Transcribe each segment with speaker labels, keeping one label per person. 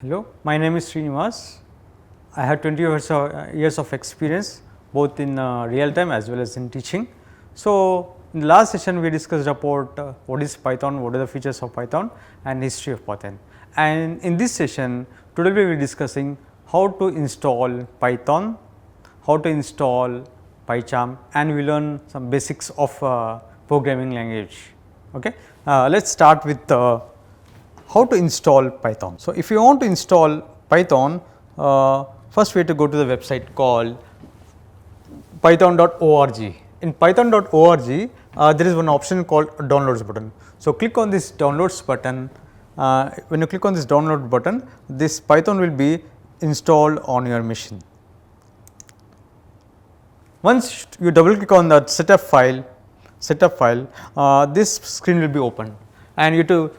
Speaker 1: Hello, my name is Srinivas. I have 20 years of experience both in real time as well as in teaching. So, in the last session we discussed about what is Python, what are the features of Python and history of Python. And in this session today we will be discussing how to install Python, how to install PyCharm, and we learn some basics of programming language. Okay. Let us start with how to install Python. So, if you want to install Python, first we have to go to the website called python.org. In python.org, there is one option called downloads button. So, click on this downloads button. When you click on this download button, this Python will be installed on your machine. Once you double click on that setup file, this screen will be opened, and you have to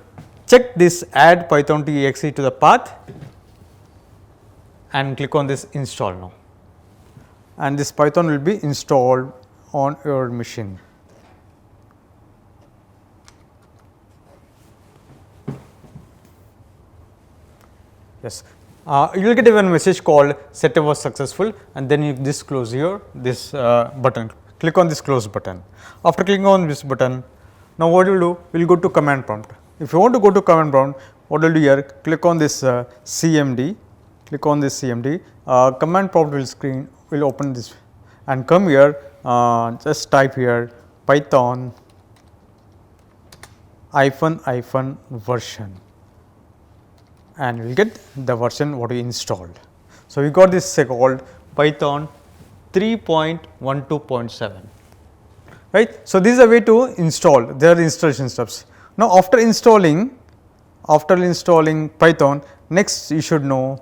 Speaker 1: check this add python.exe to the path and click on this install now, and this Python will be installed on your machine. Yes, you will get one message called setup was successful, and then you just close here this button, click on this close button. After clicking on this button, now what you will do, we will go to command prompt. If you want to go to command prompt, what you will do here, click on this CMD, command prompt will open this, and come here, just type here Python -version, and we will get the version what we installed. So, we got this called Python 3.12.7, right. So, this is a way to install, there are the installation steps. Now, after installing Python, next you should know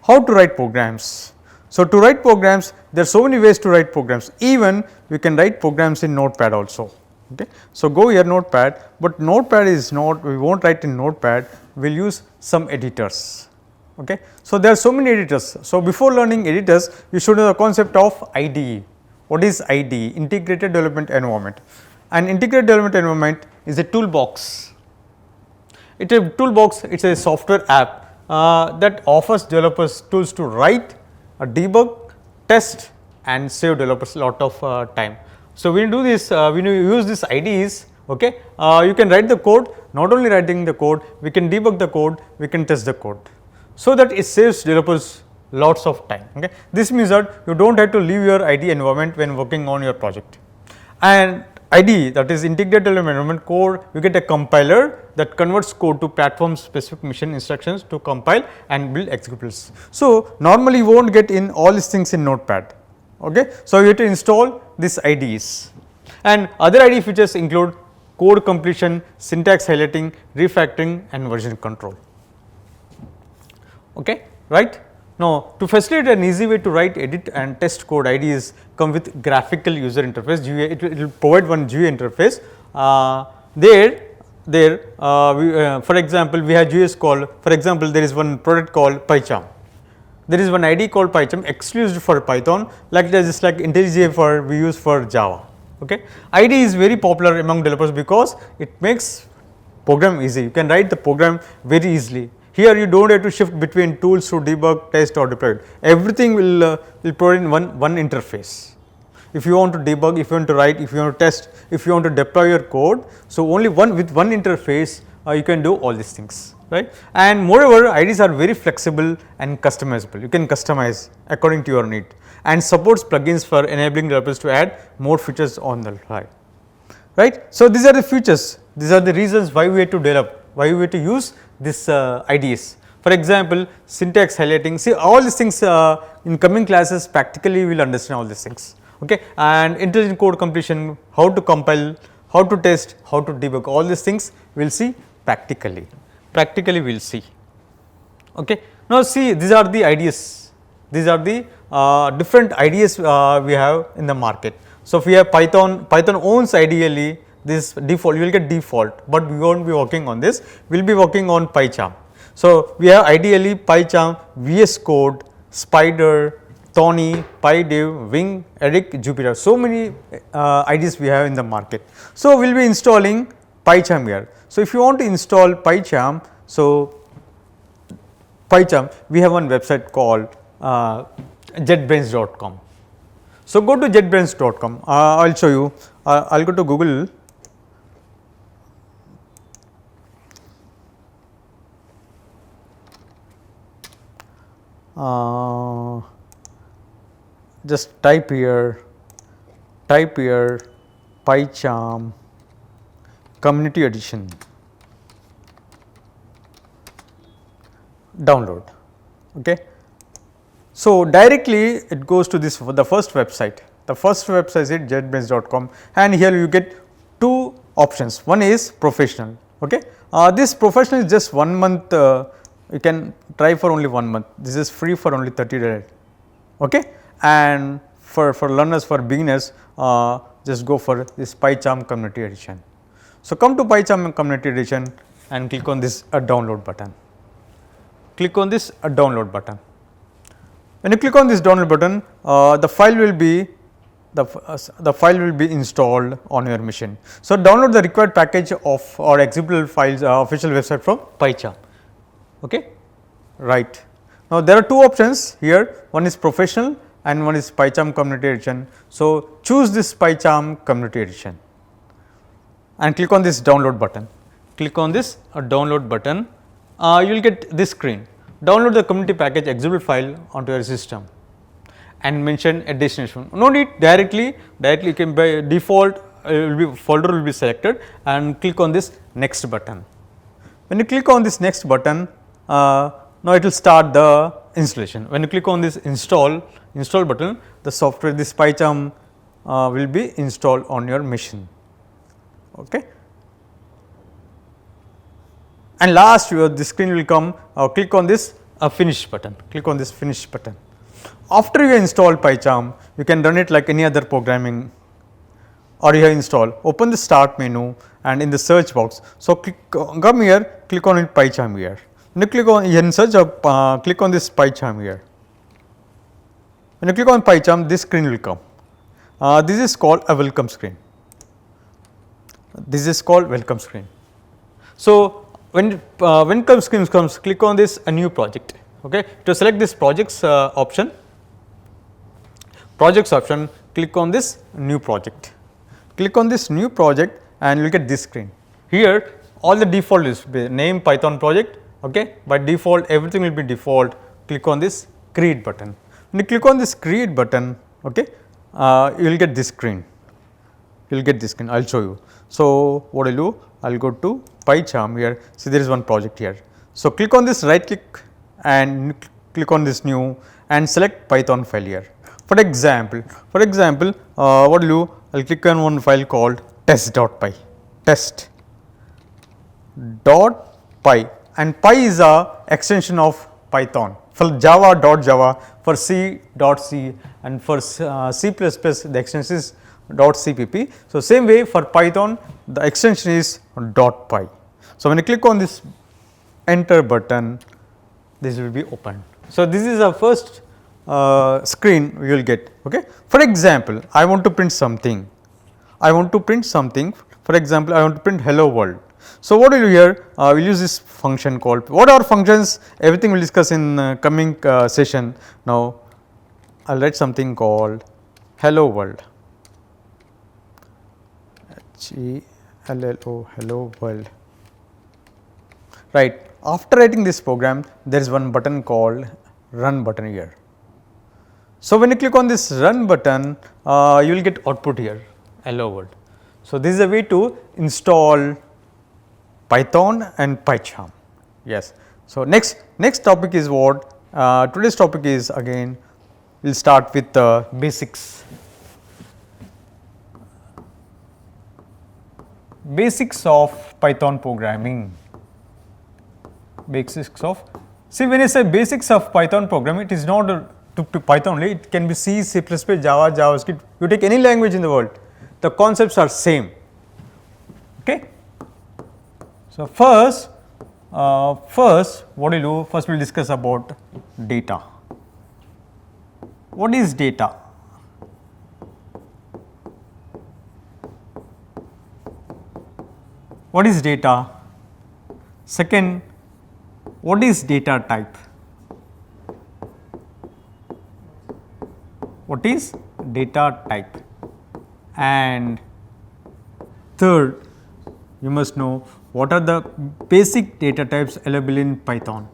Speaker 1: how to write programs. So, to write programs, there are so many ways to write programs, even we can write programs in Notepad also. Okay. So, go here Notepad, but Notepad is not, we will not write in Notepad, we will use some editors. Okay. So, there are so many editors. So, before learning editors, you should know the concept of IDE. What is IDE? Integrated Development Environment. An integrated development environment is a toolbox. It is a toolbox, it is a software app that offers developers tools to write, debug, test, and save developers a lot of time. So, when you do this, when you use this IDEs, okay, you can write the code, not only writing the code, we can debug the code, we can test the code. So, that it saves developers lots of time. Okay. This means that you do not have to leave your IDE environment when working on your project. And IDE, that is integrated development environment code, you get a compiler that converts code to platform specific mission instructions to compile and build executables. So, normally you will not get in all these things in Notepad. Okay. So, you have to install these IDEs, and other IDE features include code completion, syntax highlighting, refactoring, and version control. Okay, right. Now, to facilitate an easy way to write, edit, and test code, IDEs come with graphical user interface GUI. It will provide one GUI interface. For example, we have GUIs called, for example, there is one product called PyCharm. There is one IDE called PyCharm exclusive for Python, like just like IntelliJ we use for Java. Okay. IDE is very popular among developers because it makes program easy. You can write the program very easily. Here you do not have to shift between tools to debug, test, or deploy. Everything will provide in one interface. If you want to debug, if you want to write, if you want to test, if you want to deploy your code, so only with one interface you can do all these things, right. And moreover, IDEs are very flexible and customizable. You can customize according to your need, and supports plugins for enabling developers to add more features on the fly, right. So, these are the features, these are the reasons why we have to develop, why we have to use this IDEs. For example, syntax highlighting, see all these things in coming classes practically we will understand all these things, okay. And intelligent code completion, how to compile, how to test, how to debug, all these things we will see practically we will see. Okay. Now, see these are the IDEs, these are the different IDEs we have in the market. So, if we have Python owns ideally this default, you will get default, but we will not be working on this, we will be working on PyCharm. So, we have ideally PyCharm, VS Code, Spider, Thorny, PyDev, Wing, Eric, Jupyter, so many IDEs we have in the market. So, we will be installing PyCharm here. So, if you want to install PyCharm, so PyCharm, we have one website called jetbrains.com. So, go to jetbrains.com, I will show you, I will go to Google. Just type here PyCharm Community Edition, download. Okay. So, directly it goes to this the first website. The first website is jetbrains.com, and here you get two options. One is professional. Okay. This professional is just 1 month, you can try for only 1 month. This is free for only 30 days. Okay. And for learners, for beginners, just go for this PyCharm Community Edition. So, come to PyCharm Community Edition and click on this download button. Click on this download button. When you click on this download button, the file will be installed on your machine. So, download the required package of or executable files official website from PyCharm. Okay, right. Now, there are two options here, one is professional and one is PyCharm Community Edition. So, choose this PyCharm Community Edition and click on this download button. Click on this download button, you will get this screen. Download the community package executable file onto your system and mention a destination. No need directly you can by default folder will be selected and click on this next button. When you click on this next button, now it will start the installation. When you click on this install button, the software, this PyCharm will be installed on your machine. Okay. And last, this screen will come, click on this finish button, click on this finish button. After you install PyCharm, you can run it like any other programming, or you have installed, open the start menu and in the search box. So, come here, click on it PyCharm here. When you click on here in search, click on this PyCharm here. When you click on PyCharm, this screen will come. This is called a welcome screen. This is called welcome screen. So, when welcome screen comes, click on this a new project. Okay. To select this projects option, click on this new project. Click on this new project and you will get this screen. Here all the default is name Python project. Okay. By default everything will be default. Click on this create button. When you click on this create button, okay, you will get this screen. You will get this screen. I will show you. So, what I will do? I will go to PyCharm here. See, there is one project here. So, click on this right click and click on this new and select Python file here. For example, what I will do? I will click on one file called test.py. Test.py, and py is a extension of Python. For Java, for C.C, and for C++ the extension is .cpp. So, same way for Python the extension is .py. So, when you click on this enter button, this will be opened. So, this is the first screen we will get. Okay. For example, I want to print something. For example, I want to print hello world. So, what we will do here? We will use this function called, what are functions? Everything we will discuss in coming session. Now, I will write something called hello world. Hello world. Right. After writing this program, there is one button called run button here. So, when you click on this run button, you will get output here, hello world. So, this is a way to install Python and PyCharm. Yes. So, next topic is what? Today's topic is again, we will start with the basics. Basics of Python programming. Basics of, see, when I say basics of Python programming, it is not to Python only, it can be C, C++, Java, JavaScript, you take any language in the world, the concepts are same. Okay. So, first what we will do, first we will discuss about data. What is data? What is data? Second, what is data type? what is data type, and third you must know what are the basic data types available in Python.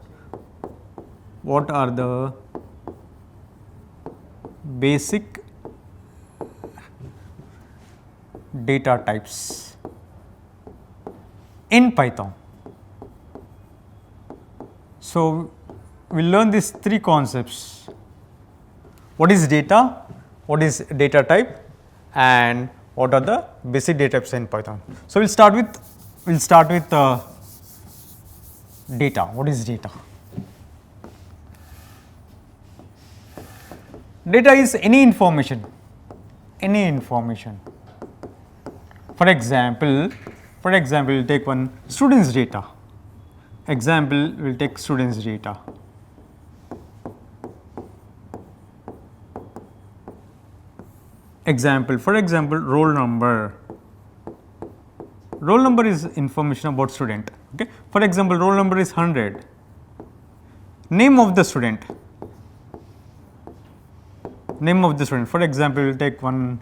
Speaker 1: What are the basic data types in Python? So, we will learn these three concepts: what is data, what is data type, and what are the basic data types in Python. So, we will start with data. What is data? Data is any information. For example, we will take one student's data. Example, we will take student's data. Example, for example, roll number. Roll number is information about student. Okay. For example, roll number is 100. Name of the student. Name of the student. For example, we will take one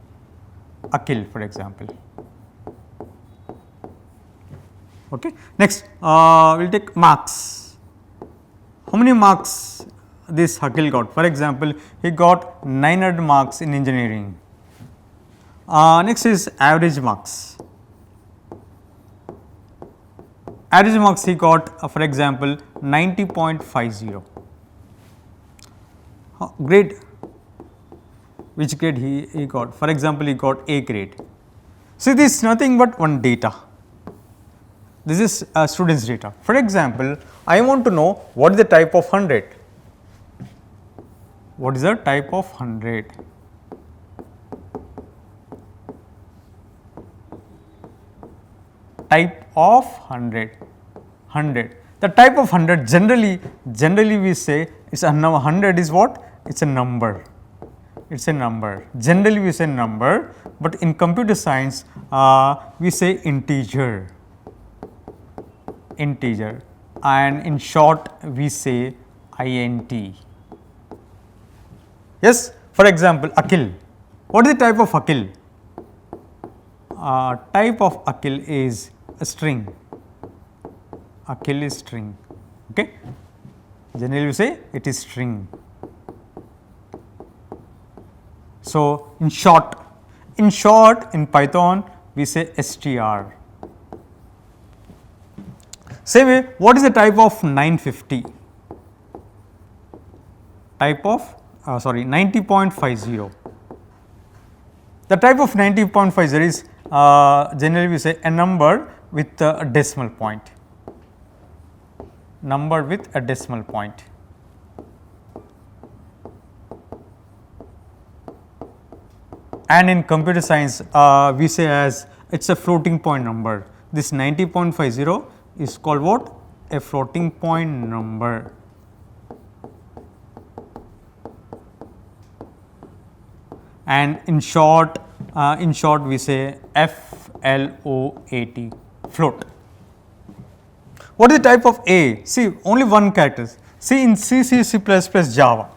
Speaker 1: Akhil, for example. Okay. Next, we will take marks. How many marks this Akhil got? For example, he got 900 marks in engineering. Next is average marks. Average marks he got, for example, 90.50. Grade. Which grade he got? For example, he got A grade. See, this is nothing but one data. This is a student's data. For example, I want to know what is the type of 100. What is the type of 100? Type of 100. The type of 100 generally we say it's a number. 100 is what? It's a number. It's a number. Generally we say number, but in computer science we say integer. And in short we say int. Yes, for example, Akhil. What is the type of Akhil? Type of Akhil is a string. Akhil is string. Okay. Generally we say it is string. So, in short in Python we say str. Same way, what is the type of 950? Type of 90.50. The type of 90.50 is generally we say a number with a decimal point. Number with a decimal point. And in computer science we say as it's a floating point number. This 90.50 is called what? A floating point number. And in short we say float, float. What is the type of A? See, only one character. See, in C, Java.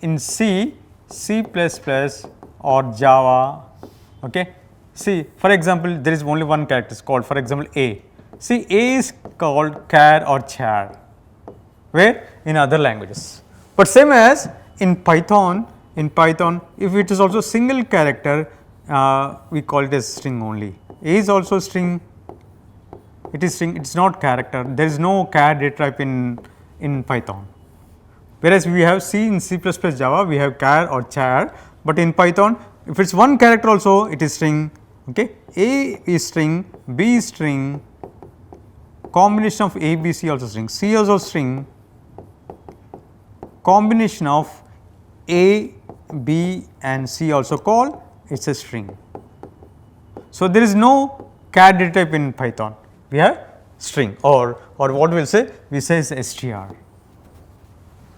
Speaker 1: In C, or Java, okay. See, for example, there is only one character called, for example, A. See, A is called char or char, where? In other languages. But same as in Python, if it is also single character, we call it as string only. A is also string, it is string, it is not character. There is no char data type in Python. Whereas we have C in C++, Java, we have char or char, but in Python, if it is one character also, it is string. Okay. A is string, B is string, combination of A, B, C also string, C also string, combination of A, B and C also call, it is a string. So, there is no char data type in Python, we have string or what we will say, we say is str.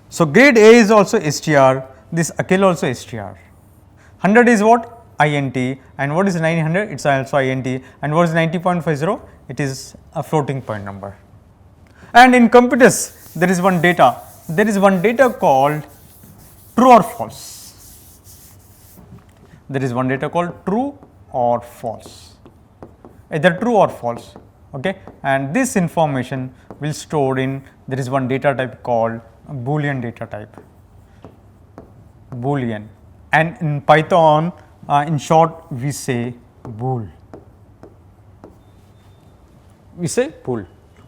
Speaker 1: So, grade A is also str, this Akhil also str. 100 is what? Int, and what is 900? It is also int, and what is 90.50? It is a floating point number. And in computers, there is one data called true or false. there is one data called true or false, either true or false, okay, and this information will store in, there is one data type called Boolean data type, Boolean, and in Python in short we say bool,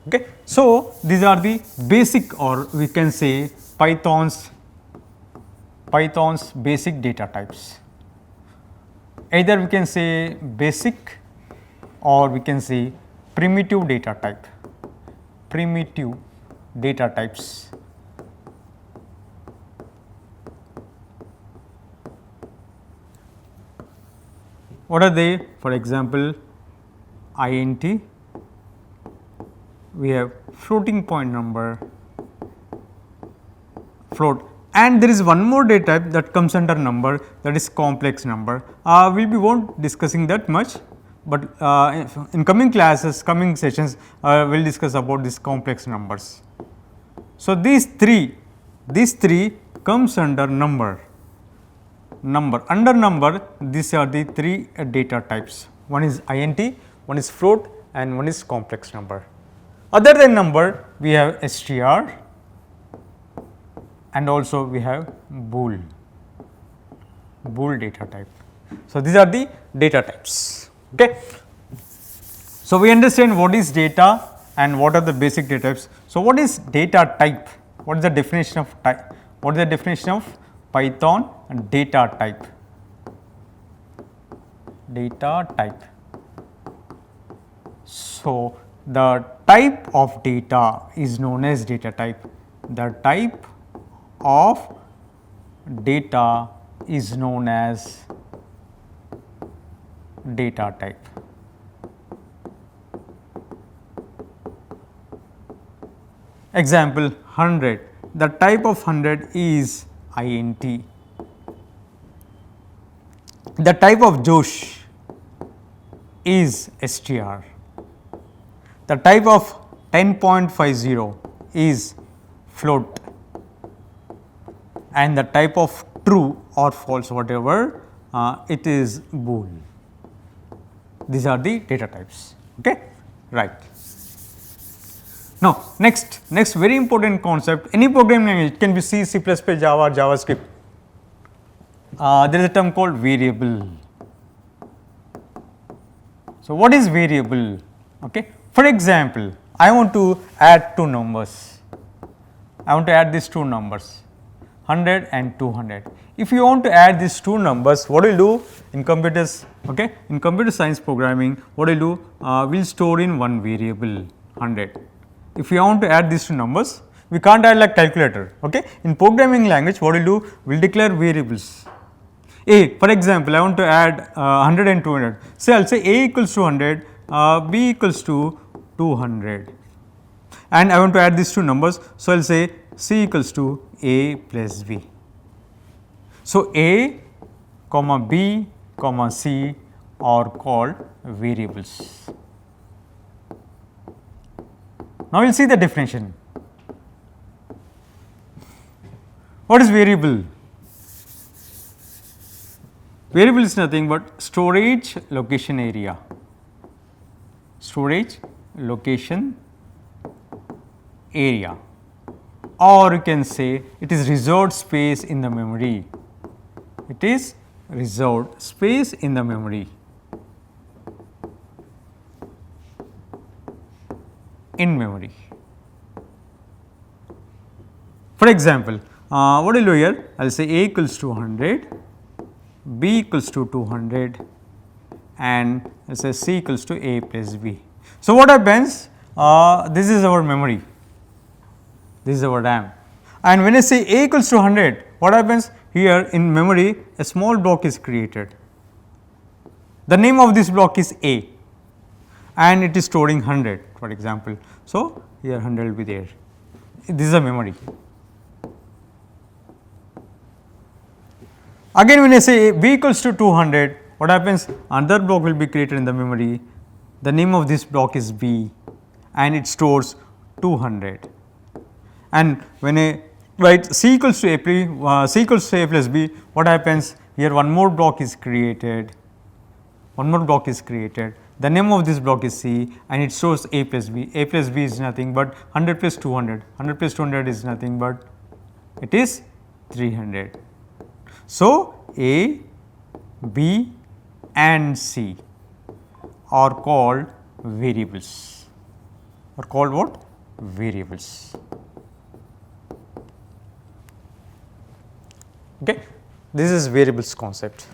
Speaker 1: okay. So, these are the basic, or we can say Python's basic data types. Either we can say basic or we can say primitive data type, primitive data types. What are they? For example, int, we have floating point number, float, and there is one more data type that comes under number, that is complex number. We won't discussing that much, but in coming classes, coming sessions, we will discuss about these complex numbers. So, these three comes under number. Under number, these are the three data types. One is int, one is float, and one is complex number. Other than number, we have str, and also we have bool data type. So, these are the data types. Okay. So, we understand what is data and what are the basic data types. So, what is data type? What is the definition of type? What is the definition of Python and data type? Data type. So, the type of data is known as data type. The type of data is known as data type. Example 100, the type of 100 is int. The type of Josh is str. The type of 10.50 is float, and the type of true or false, whatever it is, bool. These are the data types. Okay, right. Now, next very important concept, any programming language, it can be C, C++, Java, JavaScript. There is a term called variable. So, what is variable? Okay. For example, I want to add two numbers. I want to add these two numbers, 100 and 200. If you want to add these two numbers, what we will do in computers, okay, in computer science programming, what we will do, we will store in one variable 100. If you want to add these two numbers, we can't add like calculator, okay. In programming language, what we will do, we will declare variables. A, for example, I want to add 100 and 200. So, I will say A equals to 100, B equals to 200, and I want to add these two numbers. So, I will say C equals to A plus B. So, A comma B comma C are called variables. Now, we will see the definition. What is variable? Variable is nothing but storage location area, storage location area, or you can say it is reserved space in the memory. It is reserved space in the memory. In memory. For example, what will do here? I will say A equals to 100, B equals to 200, and I will say C equals to A plus B. So, what happens? This is our memory, this is our RAM, and when I say A equals to 100, what happens? Here in memory a small block is created. The name of this block is A, and it is storing 100, for example. So, here 100 will be there. This is a memory. Again, when I say B equals to 200, what happens? Another block will be created in the memory. The name of this block is B, and it stores 200. And when I write C equals to A plus B, what happens? here one more block is created, the name of this block is C and it shows A plus B. A plus B is nothing but 100 plus 200, 100 plus 200 is nothing but it is 300. So, A, B and C are called variables, are called what? Variables. Okay. This is variables concept.